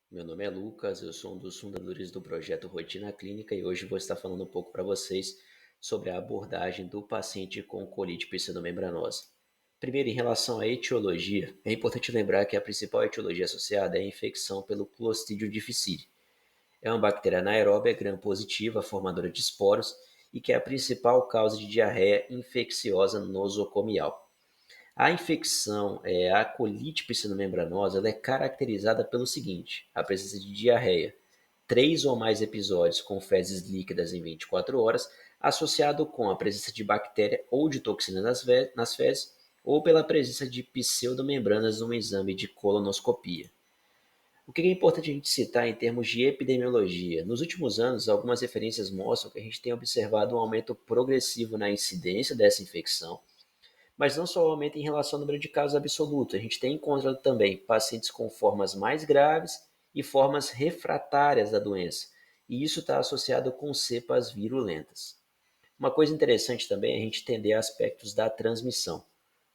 Meu nome é Lucas, eu sou um dos fundadores do projeto Rotina Clínica e hoje vou estar falando um pouco para vocês sobre a abordagem do paciente com colite pseudomembranosa. Primeiro, em relação à etiologia, é importante lembrar que a principal etiologia associada é a infecção pelo Clostridium difficile. É uma bactéria anaeróbia gram-positiva, formadora de esporos, e que é a principal causa de diarreia infecciosa nosocomial. A infecção, a colite pseudomembranosa, ela é caracterizada pelo seguinte: a presença de diarreia, 3 ou mais episódios com fezes líquidas em 24 horas, associado com a presença de bactéria ou de toxina nas fezes, ou pela presença de pseudomembranas no exame de colonoscopia. O que é importante a gente citar em termos de epidemiologia? Nos últimos anos, algumas referências mostram que a gente tem observado um aumento progressivo na incidência dessa infecção, mas não só aumenta em relação ao número de casos absoluto, a gente tem encontrado também pacientes com formas mais graves e formas refratárias da doença, e isso está associado com cepas virulentas. Uma coisa interessante também é a gente entender aspectos da transmissão.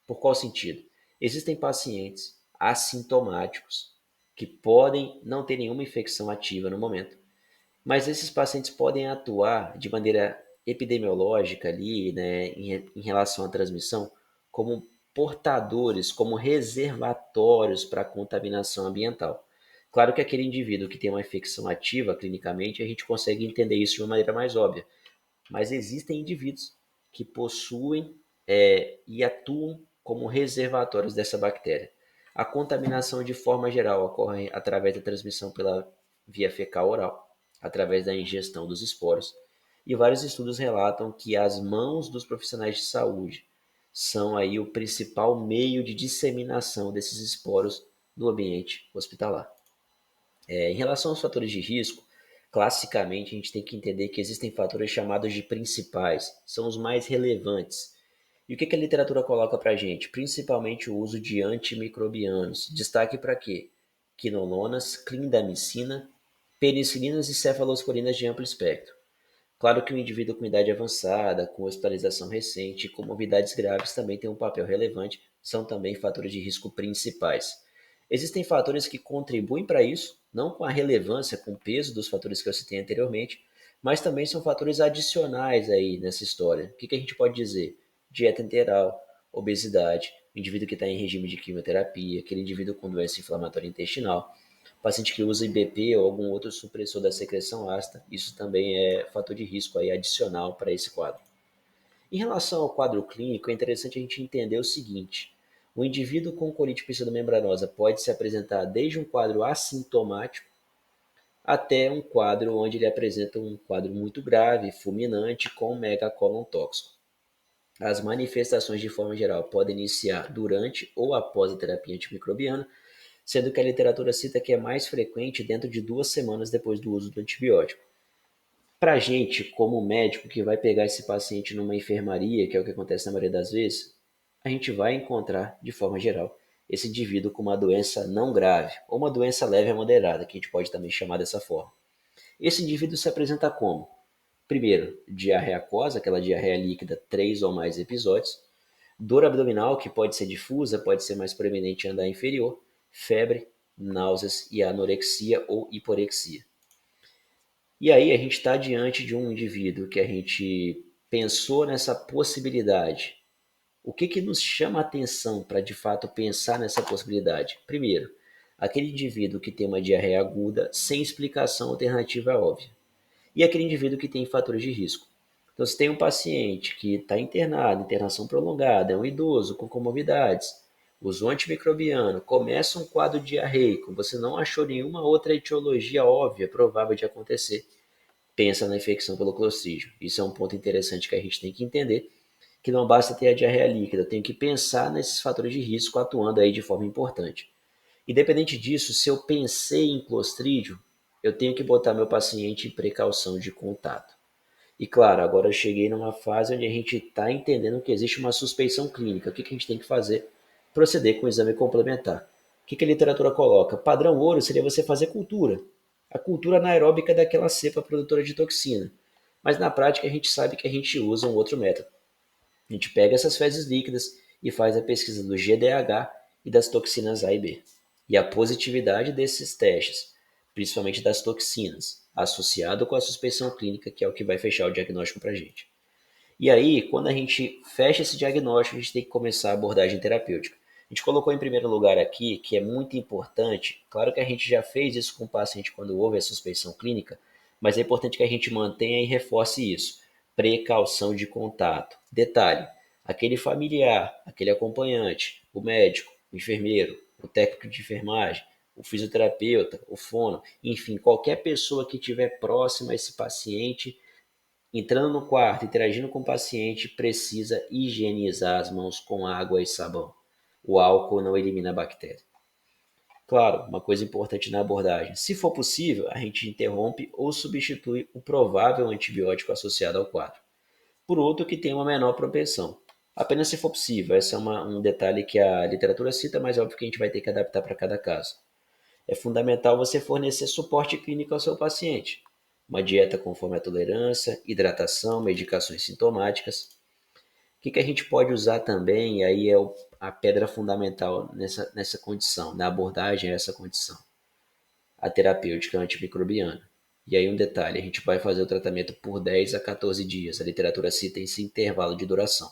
Por qual sentido? Existem pacientes assintomáticos que podem não ter nenhuma infecção ativa no momento, mas esses pacientes podem atuar de maneira epidemiológica ali, né, em relação à transmissão, como portadores, como reservatórios para a contaminação ambiental. Claro que aquele indivíduo que tem uma infecção ativa clinicamente, a gente consegue entender isso de uma maneira mais óbvia, mas existem indivíduos que possuem e atuam como reservatórios dessa bactéria. A contaminação, de forma geral, ocorre através da transmissão pela via fecal oral, através da ingestão dos esporos, e vários estudos relatam que as mãos dos profissionais de saúde são aí o principal meio de disseminação desses esporos no ambiente hospitalar. Em relação aos fatores de risco, classicamente a gente tem que entender que existem fatores chamados de principais, são os mais relevantes. E o que a literatura coloca para a gente? Principalmente o uso de antimicrobianos. Destaque para quê? Quinolonas, clindamicina, penicilinas e cefalosporinas de amplo espectro. Claro que o indivíduo com idade avançada, com hospitalização recente e comorbidades graves também tem um papel relevante, são também fatores de risco principais. Existem fatores que contribuem para isso, não com a relevância, com o peso dos fatores que eu citei anteriormente, mas também são fatores adicionais aí nessa história. O que a gente pode dizer? Dieta enteral, obesidade, o indivíduo que está em regime de quimioterapia, aquele indivíduo com doença inflamatória intestinal, paciente que usa IBP ou algum outro supressor da secreção ácida, isso também é fator de risco aí adicional para esse quadro. Em relação ao quadro clínico, é interessante a gente entender o seguinte: o indivíduo com colite pseudomembranosa pode se apresentar desde um quadro assintomático até um quadro onde ele apresenta um quadro muito grave, fulminante, com megacolon tóxico. As manifestações, de forma geral, podem iniciar durante ou após a terapia antimicrobiana, sendo que a literatura cita que é mais frequente dentro de 2 semanas depois do uso do antibiótico. Para a gente, como médico que vai pegar esse paciente numa enfermaria, que é o que acontece na maioria das vezes, a gente vai encontrar, de forma geral, esse indivíduo com uma doença não grave, ou uma doença leve a moderada, que a gente pode também chamar dessa forma. Esse indivíduo se apresenta como? Primeiro, diarreia aquosa, aquela diarreia líquida, 3 ou mais episódios, dor abdominal, que pode ser difusa, pode ser mais proeminente em andar inferior, febre, náuseas e anorexia ou hiporexia. E aí a gente está diante de um indivíduo que a gente pensou nessa possibilidade. O que nos chama a atenção para de fato pensar nessa possibilidade? Primeiro, aquele indivíduo que tem uma diarreia aguda sem explicação alternativa óbvia. E aquele indivíduo que tem fatores de risco. Então, se tem um paciente que está internado, internação prolongada, é um idoso com comorbidades, usou antimicrobiano, começa um quadro diarreico, você não achou nenhuma outra etiologia óbvia provável de acontecer, pensa na infecção pelo Clostridium. Isso é um ponto interessante que a gente tem que entender, que não basta ter a diarreia líquida, tem que pensar nesses fatores de risco atuando aí de forma importante. Independente disso, se eu pensei em Clostridium, eu tenho que botar meu paciente em precaução de contato. E claro, agora eu cheguei numa fase onde a gente está entendendo que existe uma suspeição clínica. O que a gente tem que fazer? Proceder com o exame complementar. O que a literatura coloca? Padrão ouro seria você fazer cultura. A cultura anaeróbica daquela cepa produtora de toxina. Mas na prática a gente sabe que a gente usa um outro método. A gente pega essas fezes líquidas e faz a pesquisa do GDH e das toxinas A e B. E a positividade desses testes principalmente das toxinas, associado com a suspeição clínica, que é o que vai fechar o diagnóstico para a gente. E aí, quando a gente fecha esse diagnóstico, a gente tem que começar a abordagem terapêutica. A gente colocou em primeiro lugar aqui que é muito importante, claro que a gente já fez isso com o paciente quando houve a suspeição clínica, mas é importante que a gente mantenha e reforce isso. Precaução de contato. Detalhe, aquele familiar, aquele acompanhante, o médico, o enfermeiro, o técnico de enfermagem, o fisioterapeuta, o fono, enfim, qualquer pessoa que estiver próxima a esse paciente, entrando no quarto, interagindo com o paciente, precisa higienizar as mãos com água e sabão. O álcool não elimina a bactéria. Claro, uma coisa importante na abordagem: se for possível, a gente interrompe ou substitui o provável antibiótico associado ao quadro por outro que tem uma menor propensão. Apenas se for possível. Esse é um detalhe que a literatura cita, mas é óbvio que a gente vai ter que adaptar para cada caso. É fundamental você fornecer suporte clínico ao seu paciente. Uma dieta conforme a tolerância, hidratação, medicações sintomáticas. O que a gente pode usar também, e aí é a pedra fundamental nessa condição, na abordagem a essa condição, a terapêutica antimicrobiana. E aí um detalhe, a gente vai fazer o tratamento por 10 a 14 dias, a literatura cita esse intervalo de duração.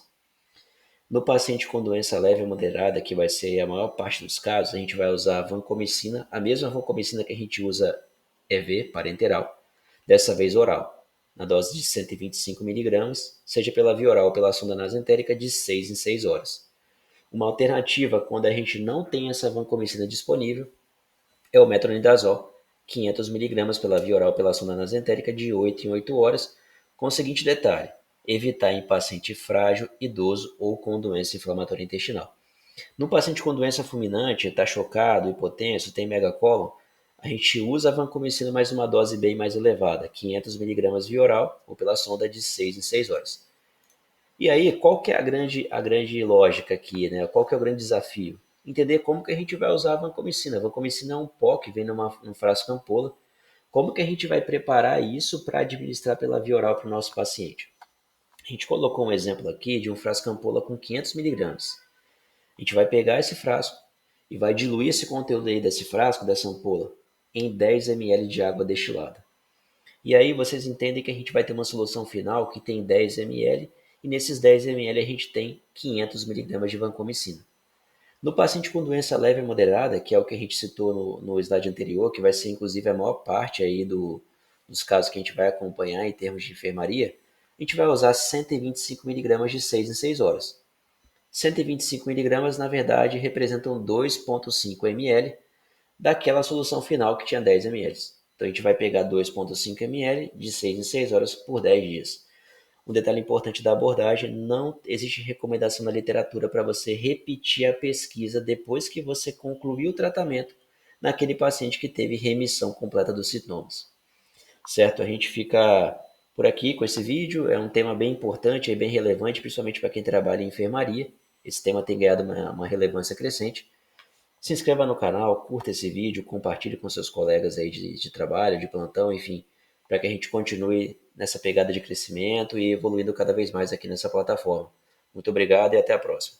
No paciente com doença leve ou moderada, que vai ser a maior parte dos casos, a gente vai usar a vancomicina, a mesma vancomicina que a gente usa EV, parenteral, dessa vez oral, na dose de 125 mg, seja pela via oral ou pela sonda nasentérica, de 6 em 6 horas. Uma alternativa, quando a gente não tem essa vancomicina disponível, é o metronidazol, 500 mg pela via oral ou pela sonda nasentérica, de 8 em 8 horas, com o seguinte detalhe: evitar em paciente frágil, idoso ou com doença inflamatória intestinal. No paciente com doença fulminante, está chocado, hipotenso, tem megacólon, a gente usa a vancomicina mais uma dose bem mais elevada, 500 mg via oral ou pela sonda, de 6 em 6 horas. E aí, qual que é a grande lógica aqui, né? Qual que é o grande desafio? Entender como que a gente vai usar a vancomicina. A vancomicina é um pó que vem num frasco ampola. Como que a gente vai preparar isso para administrar pela via oral para o nosso paciente? A gente colocou um exemplo aqui de um frasco ampola com 500 miligramas. A gente vai pegar esse frasco e vai diluir esse conteúdo aí desse frasco, dessa ampola, em 10 ml de água destilada. E aí vocês entendem que a gente vai ter uma solução final que tem 10 ml e nesses 10 ml a gente tem 500 miligramas de vancomicina. No paciente com doença leve e moderada, que é o que a gente citou no slide anterior, que vai ser inclusive a maior parte aí dos casos que a gente vai acompanhar em termos de enfermaria, a gente vai usar 125 miligramas de 6 em 6 horas. 125 miligramas, na verdade, representam 2,5 ml daquela solução final que tinha 10 ml. Então a gente vai pegar 2,5 ml de 6 em 6 horas por 10 dias. Um detalhe importante da abordagem: não existe recomendação na literatura para você repetir a pesquisa depois que você concluiu o tratamento naquele paciente que teve remissão completa dos sintomas. Certo? A gente fica por aqui com esse vídeo. É um tema bem importante e bem relevante, principalmente para quem trabalha em enfermaria. Esse tema tem ganhado uma relevância crescente. Se inscreva no canal, curta esse vídeo, compartilhe com seus colegas aí de trabalho, de plantão, enfim, para que a gente continue nessa pegada de crescimento e evoluindo cada vez mais aqui nessa plataforma. Muito obrigado e até a próxima.